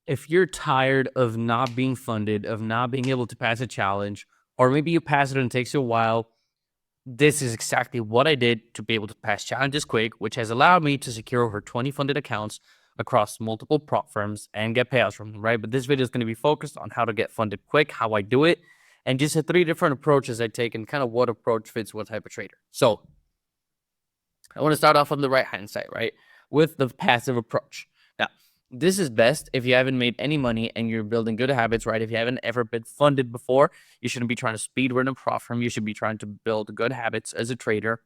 if you're tired of not being funded, of not being able to pass a challenge, or maybe you pass it and it takes you a while, this is exactly what I did to be able to pass challenges quick, which has allowed me to secure over 20 funded accounts across multiple prop firms and get payouts from them, right? But this video is going to be focused on how to get funded quick, how I do it, and just the 3 different approaches I take and kind of what approach fits what type of trader. So I want to start off on the right hand side, right? With the passive approach. Now, this is best if you haven't made any money and you're building good habits, right? If you haven't ever been funded before, you shouldn't be trying to speed run a prop firm. You should be trying to build good habits as a trader.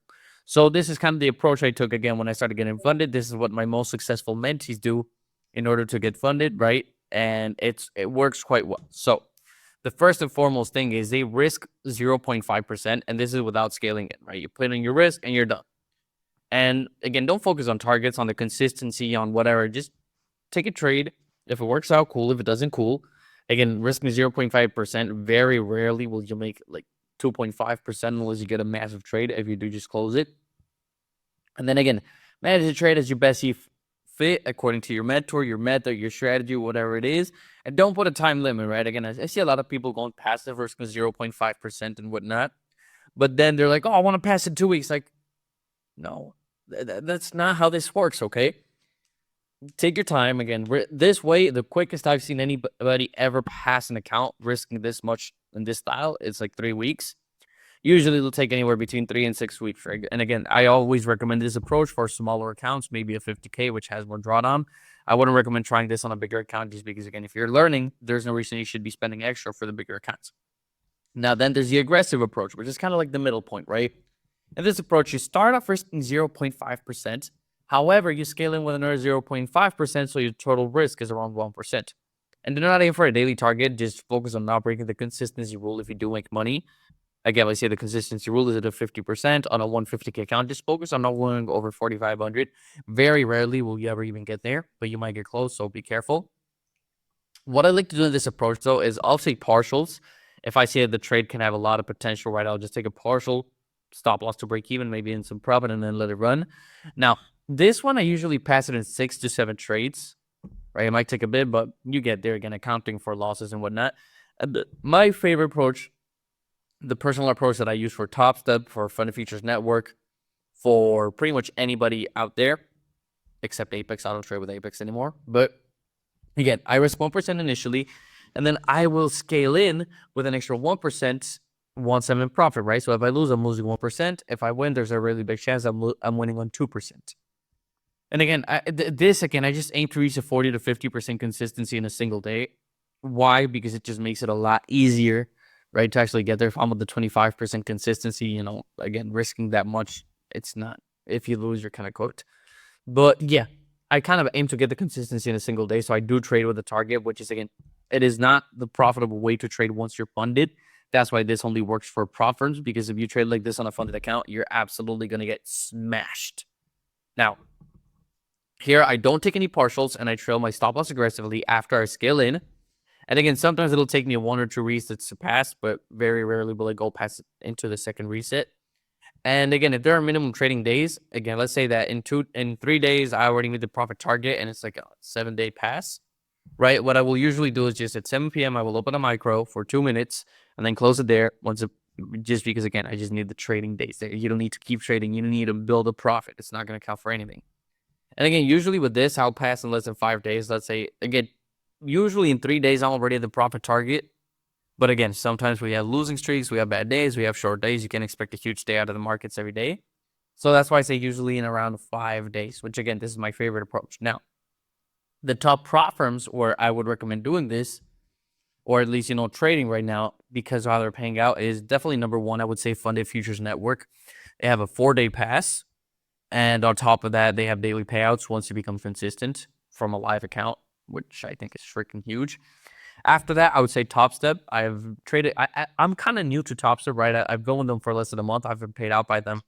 So this is kind of the approach I took again when I started getting funded. This is what my most successful mentees do in order to get funded, right? And it works quite well. So the first and foremost thing is they risk 0.5%, and this is without scaling it, right? You put in your risk and you're done. And again, don't focus on targets, on the consistency, on whatever. Just take a trade. If it works out, cool. If it doesn't, cool. Again, risking 0.5%, very rarely will you make like 2.5% unless you get a massive trade. If you do, just close it. And then again, manage the trade as you best see fit according to your mentor, your method, your strategy, whatever it is. And don't put a time limit, right? Again, I see a lot of people going passive risking 0.5% and whatnot. But then they're like, oh, I want to pass in 2 weeks. Like, no, that's not how this works, okay? Take your time. Again, this way, the quickest I've seen anybody ever pass an account risking this much in this style, it's like 3 weeks. Usually it'll take anywhere between 3 and 6 weeks, right? And again, I always recommend this approach for smaller accounts, maybe a 50K, which has more drawdown. I wouldn't recommend trying this on a bigger account just because, again, if you're learning, there's no reason you should be spending extra for the bigger accounts. Now, then there's the aggressive approach, which is kind of like the middle point, right? In this approach, you start off risking 0.5%. However, you scale in with another 0.5%, so your total risk is around 1%. And do not aim for a daily target. Just focus on not breaking the consistency rule if you do make money. Again, let's say the consistency rule is at a 50% on a 150K account. Just focus on not going over 4,500. Very rarely will you ever even get there, but you might get close, so be careful. What I like to do in this approach, though, is I'll take partials. If I see that the trade can have a lot of potential, right, I'll just take a partial, stop loss to break even, maybe in some profit, and then let it run. Now, this one, I usually pass it in 6 to 7 trades, right? It might take a bit, but you get there, again, accounting for losses and whatnot. My favorite approach, the personal approach that I use for Top Step, for Funded Futures Network, for pretty much anybody out there, except Apex. I don't trade with Apex anymore. But again, I risk 1% initially, and then I will scale in with an extra 1% once I'm in profit, right? So if I lose, I'm losing 1%. If I win, there's a really big chance I'm winning on 2%. And again, I just aim to reach a 40 to 50% consistency in a single day. Why? Because it just makes it a lot easier, right, to actually get there. If I'm with the 25% consistency, again, risking that much, it's not. If you lose, you're kind of cooked. But yeah, I kind of aim to get the consistency in a single day. So I do trade with a target, which is, again, it is not the profitable way to trade once you're funded. That's why this only works for prop firms, because if you trade like this on a funded account, you're absolutely going to get smashed. Now, here I don't take any partials and I trail my stop loss aggressively after I scale in. And again, sometimes it'll take me 1 or 2 resets to pass, but very rarely will I go past into the second reset. And again, if there are minimum trading days, again, let's say that in 3 days, I already made the profit target and it's like a 7-day pass, right? What I will usually do is just at 7 p.m., I will open a micro for 2 minutes and then close it there just because, again, I just need the trading days there. You don't need to keep trading. You don't need to build a profit. It's not going to count for anything. And again, usually with this, I'll pass in less than 5 days. Let's say, again, usually in 3 days, I'm already at the profit target. But again, sometimes we have losing streaks, we have bad days, we have short days. You can expect a huge day out of the markets every day. So that's why I say usually in around 5 days, which again, this is my favorite approach. Now, the top prop firms where I would recommend doing this, or at least, trading right now, because of how they're paying out, is definitely number one, I would say Funded Futures Network. They have a 4-day pass. And on top of that, they have daily payouts once you become consistent from a live account, which I think is freaking huge. After that, I would say Top Step. I've traded. I'm kind of new to Top Step, right? I've been with them for less than a month. I've been paid out by them,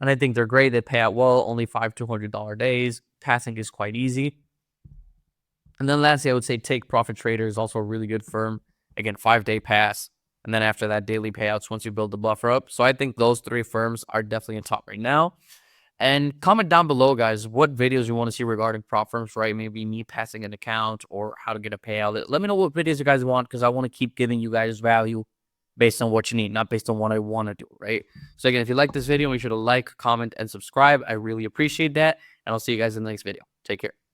and I think they're great. They pay out well. Only $200 days. Passing is quite easy. And then lastly, I would say Take Profit Trader is also a really good firm. Again, 5-day pass. And then after that, daily payouts once you build the buffer up. So I think those 3 firms are definitely in top right now. And comment down below, guys, what videos you want to see regarding prop firms, right? Maybe me passing an account or how to get a payout. Let me know what videos you guys want, because I want to keep giving you guys value based on what you need, not based on what I want to do, right? So again, if you like this video, make sure to like, comment, and subscribe. I really appreciate that. And I'll see you guys in the next video. Take care.